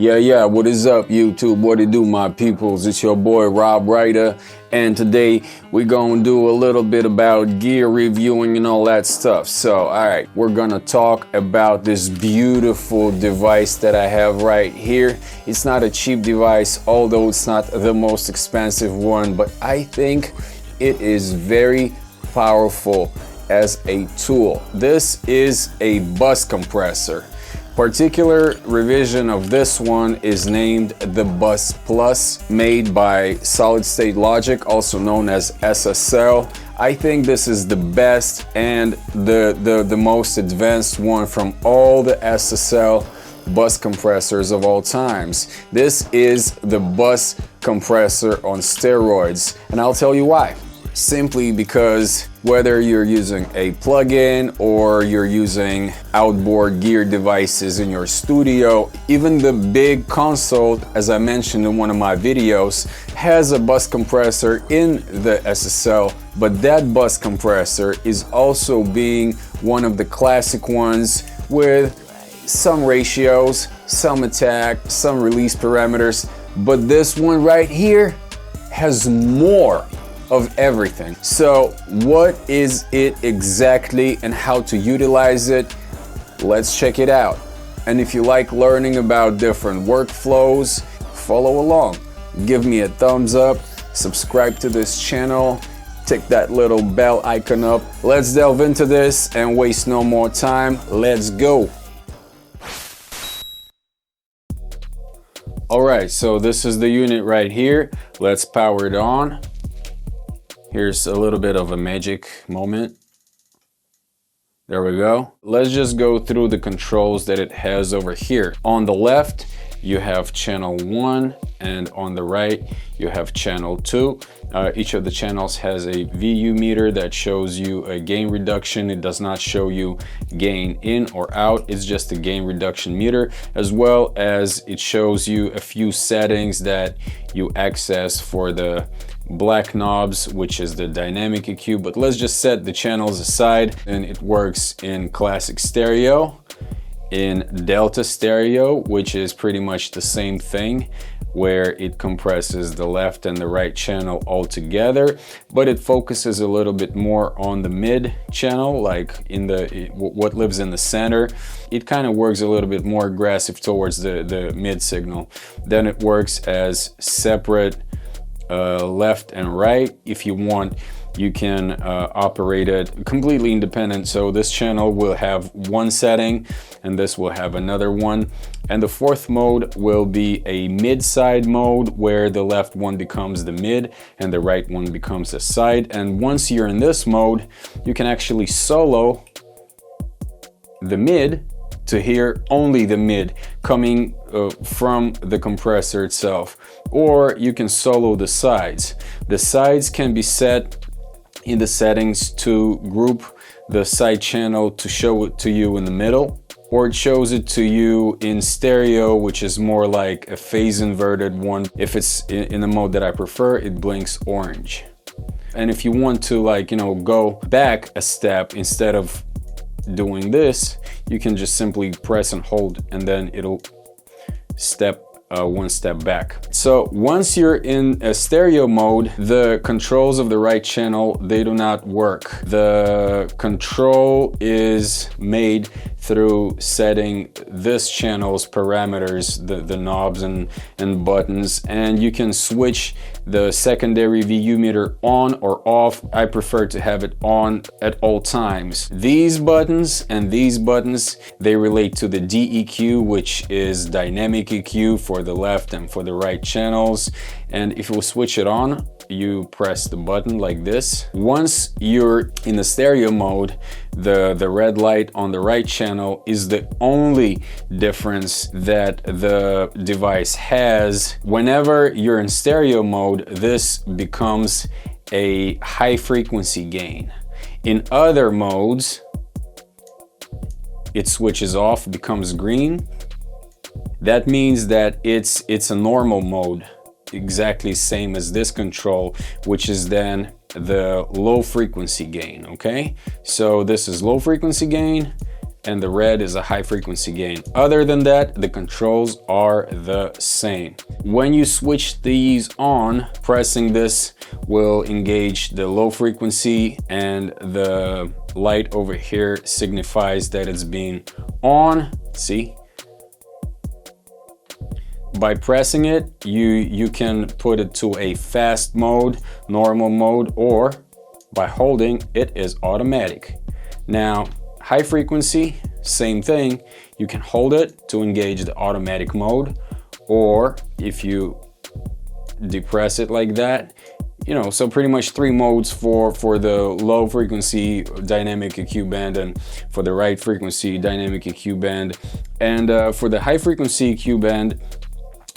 Yeah, what is up, YouTube? What it do, my peoples? It's your boy Rob Ryder, and today we're gonna do a little bit about gear reviewing and all that stuff. So, alright, we're gonna talk about this beautiful device that I have right here. It's not a cheap device, although it's not the most expensive one, but I think it is very powerful as a tool. This is a bus compressor. Particular revision of this one is named the BUS Plus, made by Solid State Logic, also known as SSL. I think this is the best and the most advanced one from all the SSL bus compressors of all times. This is the bus compressor on steroids, and I'll tell you why. Simply because whether you're using a plug-in or you're using outboard gear devices in your studio, even the big console, as I mentioned in one of my videos, has a bus compressor in the SSL, but that bus compressor is also being one of the classic ones with some ratios, some attack, some release parameters, but this one right here has more of everything. So what is it exactly and how to utilize it? Let's check it out. And if you like learning about different workflows, follow along. Give me a thumbs up, subscribe to this channel, tick that little bell icon up. Let's delve into this and waste no more time. Let's go. All right, so this is the unit right here. Let's power it on. Here's a little bit of a magic moment. There we go. Let's just go through the controls that it has over here. On the left, you have channel 1, and on the right, you have channel 2. Each of the channels has a VU meter that shows you a gain reduction. It does not show you gain in or out. It's just a gain reduction meter, as well as it shows you a few settings that you access for the black knobs, which is the dynamic EQ. But let's just set the channels aside, and it works in classic stereo, in delta stereo, which is pretty much the same thing, where it compresses the left and the right channel all together, but it focuses a little bit more on the mid channel, like in what lives in the center. It kind of works a little bit more aggressive towards the mid signal. Then it works as separate left and right. If you want, you can operate it completely independent. So this channel will have one setting and this will have another one. And the fourth mode will be a mid-side mode, where the left one becomes the mid and the right one becomes the side. And once you're in this mode, you can actually solo the mid to hear only the mid coming from the compressor itself, or you can solo the sides. The sides can be set in the settings to group the side channel to show it to you in the middle, or it shows it to you in stereo, which is more like a phase inverted one. If it's in the mode that I prefer, it blinks orange. And if you want to, like, go back a step, instead of doing this, you can just simply press and hold, and then it'll step one step back. So once you're in a stereo mode, the controls of the right channel, they do not work. The control is made through setting this channel's parameters, the knobs and buttons, and you can switch the secondary VU meter on or off. I prefer to have it on at all times. These buttons and these buttons, they relate to the DEQ, which is dynamic EQ for the left and for the right channels. And if you switch it on, you press the button like this. Once you're in the stereo mode, the red light on the right channel is the only difference that the device has. Whenever you're in stereo mode, this becomes a high frequency gain. In other modes, it switches off, becomes green. That means that it's a normal mode, exactly same as this control, which is then the low frequency gain. Okay, so this is low frequency gain, and the red is a high frequency gain. Other than that, the controls are the same. When you switch these on, pressing this will engage the low frequency, and the light over here signifies that it's being on. See? By pressing it, you can put it to a fast mode, normal mode, or by holding it is automatic. Now, high frequency, same thing. You can hold it to engage the automatic mode, or if you depress it like that, you know, so pretty much 3 modes for the low frequency dynamic EQ band, and for the right frequency dynamic EQ band. And for the high frequency EQ band,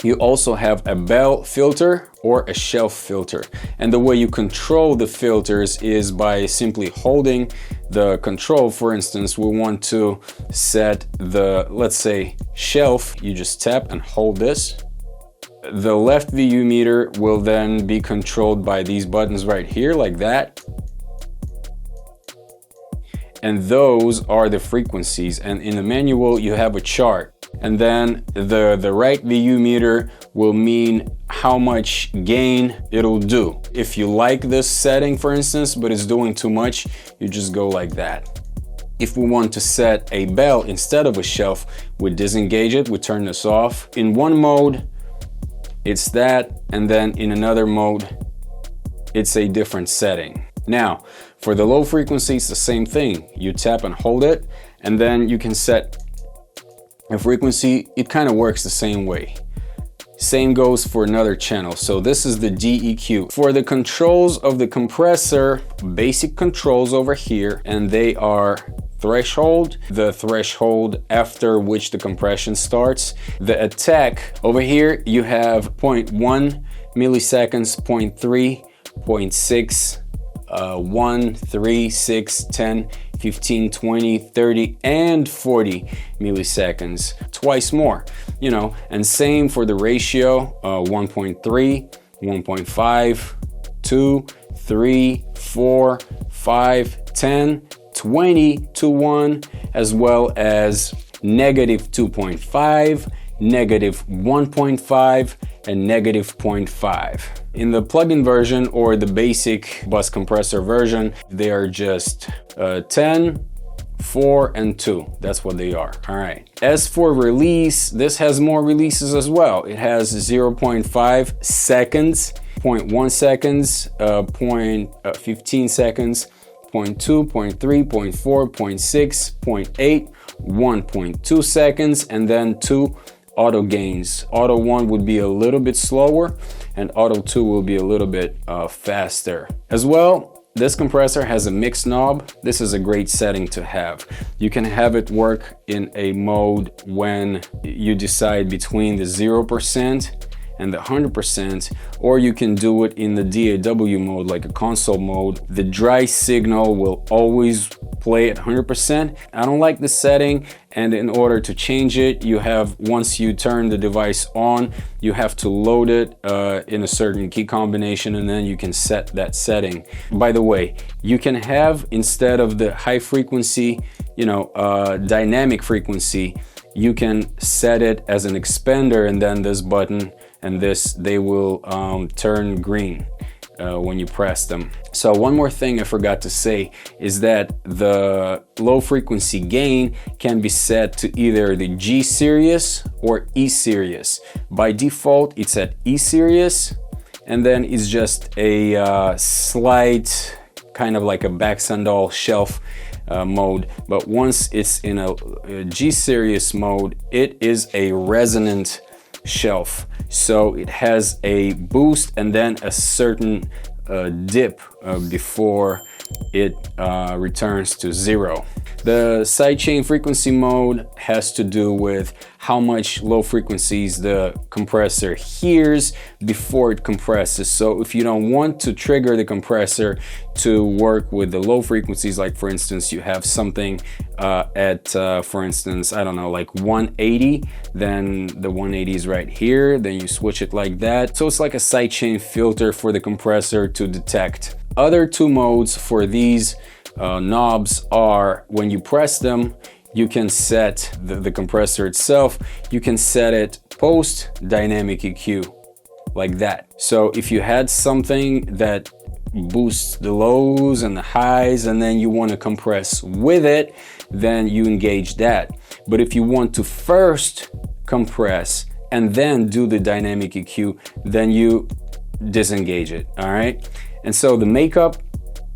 you also have a bell filter or a shelf filter. And the way you control the filters is by simply holding the control. For instance, we want to set the, let's say, shelf. You just tap and hold this. The left VU meter will then be controlled by these buttons right here, like that. And those are the frequencies. And in the manual, you have a chart. And then the right VU meter will mean how much gain it'll do. If you like this setting, for instance, but it's doing too much, you just go like that. If we want to set a bell instead of a shelf, we disengage it, we turn this off. In one mode, it's that, and then in another mode, it's a different setting. Now, for the low frequency, it's the same thing. You tap and hold it, and then you can set a frequency. It kind of works the same way. Same goes for another channel. So this is the DEQ. For the controls of the compressor, basic controls over here, and they are threshold, the threshold after which the compression starts. The attack, over here you have 0.1 milliseconds, 0.3, 0.6, 1, 3, 6, 10, 15, 20, 30, and 40 milliseconds, twice more, you know. And same for the ratio, 1.3, 1.5, 2, 3, 4, 5, 10, 20 to 1, as well as negative 2.5, negative 1.5, and negative 0.5. In the plugin version or the basic bus compressor version, they are just 10, 4, and 2. That's what they are. All right. As for release, this has more releases as well. It has 0.5 seconds, 0.1 seconds, 15 seconds, 0.2, 0.3, 0.4, 0.6, 0.8, 1.2 seconds, and then 2 auto gains. Auto 1 would be a little bit slower, and auto 2 will be a little bit faster. As well, this compressor has a mix knob. This is a great setting to have. You can have it work in a mode when you decide between the 0% and the 100%, or you can do it in the DAW mode, like a console mode. The dry signal will always play at 100%. I don't like this setting, and in order to change it, you have, once you turn the device on, you have to load it in a certain key combination, and then you can set that setting. By the way, you can have, instead of the high frequency, you know, dynamic frequency, you can set it as an expander, and then this button and this, they will turn green when you press them. So one more thing I forgot to say is that the low frequency gain can be set to either the G series or E series. By default, it's at E series, and then it's just a slight kind of like a back sandal shelf mode. But once it's in a G series mode, it is a resonant shelf. So it has a boost and then a certain dip before it returns to 0. The sidechain frequency mode has to do with how much low frequencies the compressor hears before it compresses. So if you don't want to trigger the compressor to work with the low frequencies, like for instance, you have something at, for instance, I don't know, like 180, then the 180 is right here, then you switch it like that. So it's like a sidechain filter for the compressor to detect. Other two modes for these knobs are, when you press them, you can set the compressor itself, you can set it post dynamic EQ like that. So if you had something that boosts the lows and the highs and then you want to compress with it, then you engage that. But if you want to first compress and then do the dynamic EQ, then you disengage it. All right. And so the makeup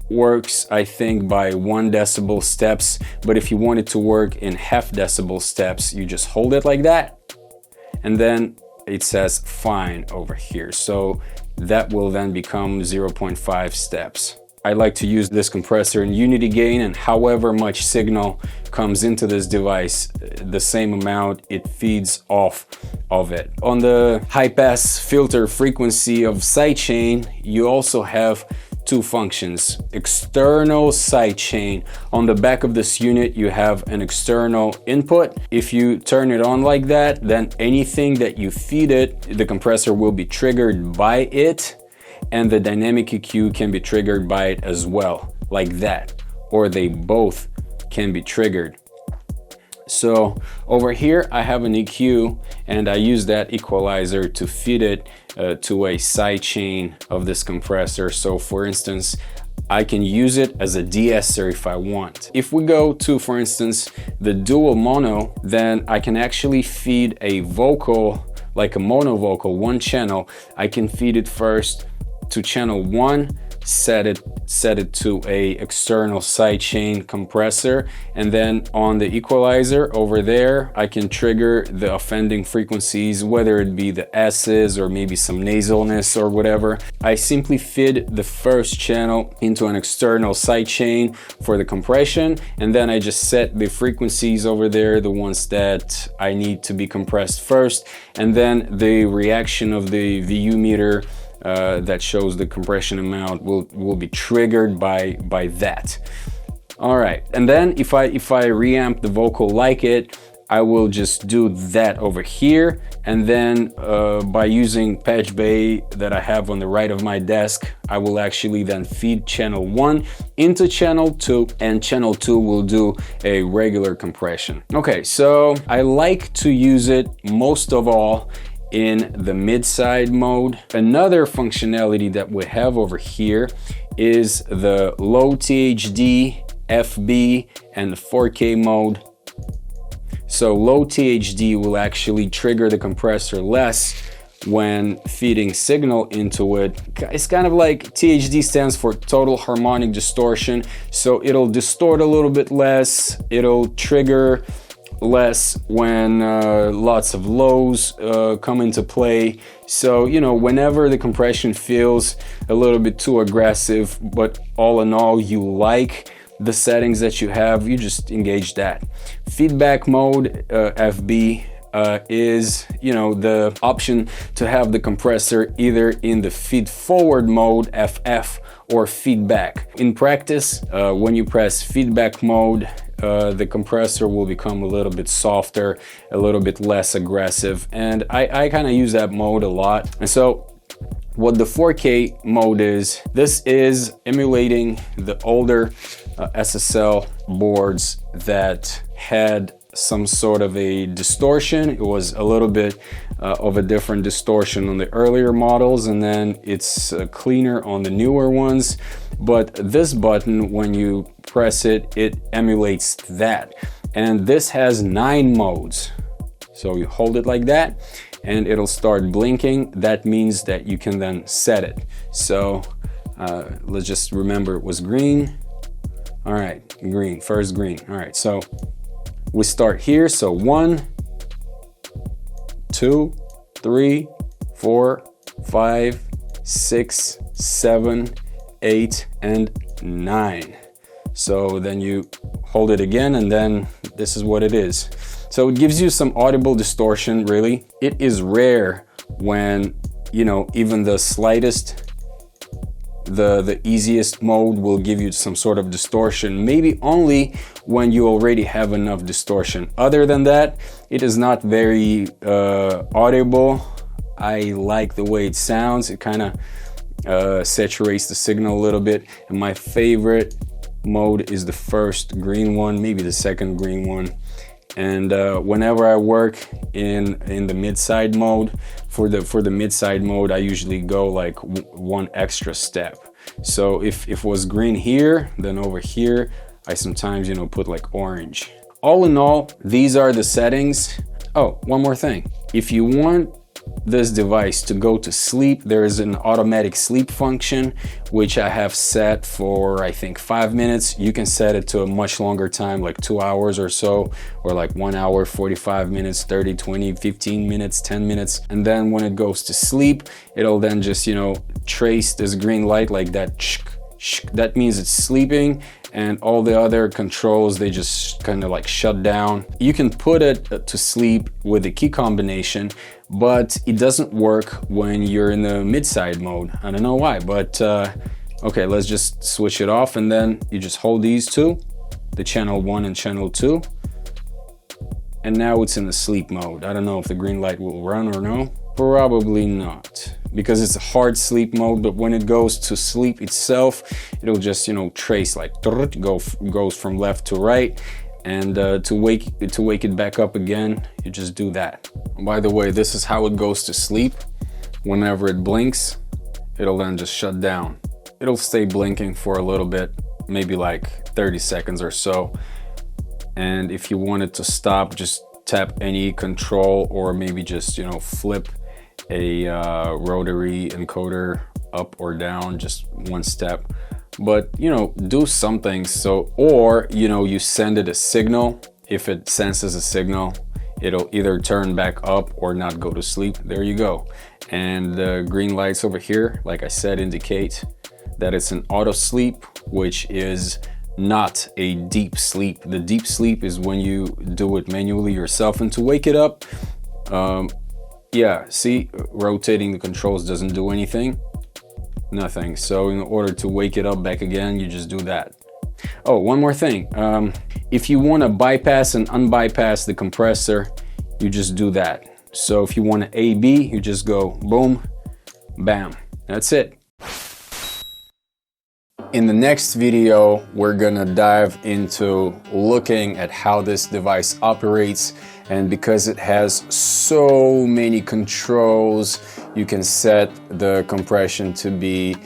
works, I think, by 1 decibel steps, but if you want it to work in half decibel steps, you just hold it like that, and then it says fine over here. So that will then become 0.5 steps. I like to use this compressor in unity gain, and however much signal comes into this device, the same amount it feeds off of it. On the high pass filter frequency of sidechain, you also have 2 functions. External sidechain. On the back of this unit, you have an external input. If you turn it on like that, then anything that you feed it, the compressor will be triggered by it, and the dynamic EQ can be triggered by it as well, like that, or they both can be triggered. So over here I have an EQ, and I use that equalizer to feed it to a sidechain of this compressor. So for instance, I can use it as a de-esser if I want. If we go to, for instance, the dual mono, then I can actually feed a vocal, like a mono vocal, 1 channel. I can feed it first to channel 1, set it to a external sidechain compressor, and then on the equalizer over there I can trigger the offending frequencies, whether it be the S's or maybe some nasalness or whatever. I simply feed the first channel into an external sidechain for the compression, and then I just set the frequencies over there, the ones that I need to be compressed first, and then the reaction of the VU meter that shows the compression amount will be triggered by that. All right, and then if I reamp the vocal like it, I will just do that over here, and then by using patch bay that I have on the right of my desk, I will actually then feed channel 1 into channel 2, and channel 2 will do a regular compression. Okay, so I like to use it most of all in the mid-side mode. Another functionality that we have over here is the LowTHD, FB, and the 4K mode. So LowTHD will actually trigger the compressor less when feeding signal into it. It's kind of like THD stands for total harmonic distortion, so it'll distort a little bit less, it'll trigger less when lots of lows come into play. So, you know, whenever the compression feels a little bit too aggressive, but all in all you like the settings that you have, you just engage that. Feedback mode, FB, is, you know, the option to have the compressor either in the feed forward mode, FF, or feedback. In practice, when you press feedback mode, the compressor will become a little bit softer, a little bit less aggressive, and I kind of use that mode a lot. And so what the 4K mode is, this is emulating the older SSL boards that had some sort of a distortion. It was a little bit of a different distortion on the earlier models, and then it's cleaner on the newer ones. But this button, when you press it, it emulates that. And this has 9 modes. So you hold it like that and it'll start blinking. That means that you can then set it. So let's just remember it was green. All right, green, first green. All right, so we start here. So 1, 2, 3, 4, 5, 6, 7, 8, and 9. So then you hold it again, and then this is what it is. So it gives you some audible distortion, really. It is rare when, you know, even the slightest, the easiest mode will give you some sort of distortion, maybe only when you already have enough distortion. Other than that, it is not very audible. I like the way it sounds. It kind of saturates the signal a little bit, and my favorite mode is the first green one, maybe the second green one. And whenever I work in the mid-side mode, for the mid-side mode, I usually go like one extra step. So if it was green here, then over here, I sometimes, you know, put like orange. All in all, these are the settings. Oh, one more thing. If you want this device to go to sleep, there is an automatic sleep function, which I have set for, I think, 5 minutes. You can set it to a much longer time, like 2 hours or so, or like 1 hour, 45 minutes, 30, 20, 15 minutes, 10 minutes. And then when it goes to sleep, it'll then just, you know, trace this green light like that. That means it's sleeping, and all the other controls, they just kind of like shut down. You can put it to sleep with the key combination, but it doesn't work when you're in the mid-side mode. I don't know why, but okay, let's just switch it off, and then you just hold these two, the channel 1 and channel 2, and now it's in the sleep mode. I don't know if the green light will run or no. Probably not, because it's a hard sleep mode, but when it goes to sleep itself, it'll just, you know, trace like goes from left to right, and to wake it back up again, you just do that. By the way, this is how it goes to sleep. Whenever it blinks, it'll then just shut down. It'll stay blinking for a little bit, maybe like 30 seconds or so, and if you want it to stop, just tap any control, or maybe just, you know, flip a rotary encoder up or down, just one step. But, you know, do something. So, or, you know, you send it a signal. If it senses a signal, it'll either turn back up or not go to sleep. There you go. And the green lights over here, like I said, indicate that it's an auto sleep, which is not a deep sleep. The deep sleep is when you do it manually yourself. And to wake it up, yeah, see, rotating the controls doesn't do anything, nothing. So in order to wake it up back again, you just do that. Oh, one more thing. If you want to bypass and unbypass the compressor, you just do that. So if you want to A/B, you just go boom, bam. That's it. In the next video, we're gonna dive into looking at how this device operates, and because it has so many controls, you can set the compression to be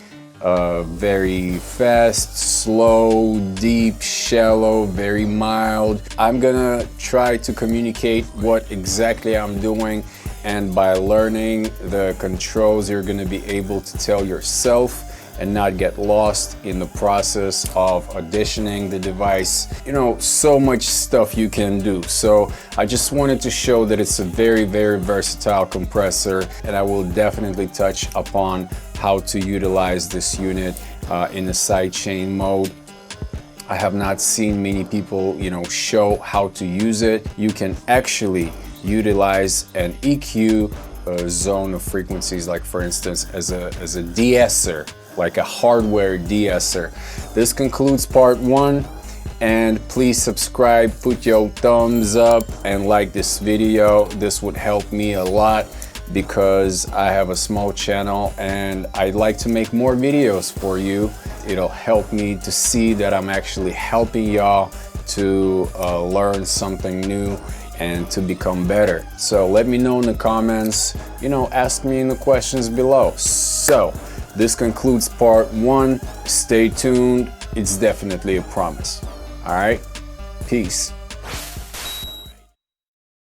very fast, slow, deep, shallow, very mild. I'm gonna try to communicate what exactly I'm doing, and by learning the controls, you're gonna be able to tell yourself and not get lost in the process of auditioning the device. You know, so much stuff you can do. So I just wanted to show that it's a very, very versatile compressor, and I will definitely touch upon how to utilize this unit in the sidechain mode. I have not seen many people, you know, show how to use it. You can actually utilize an EQ zone of frequencies, like for instance, as a de-esser, like a hardware de-esser. This concludes part 1, and please subscribe, put your thumbs up, and like this video. This would help me a lot because I have a small channel and I'd like to make more videos for you. It'll help me to see that I'm actually helping y'all to learn something new and to become better. So let me know in the comments, you know, ask me in the questions below. So this concludes part 1. Stay tuned. It's definitely a promise. All right, peace.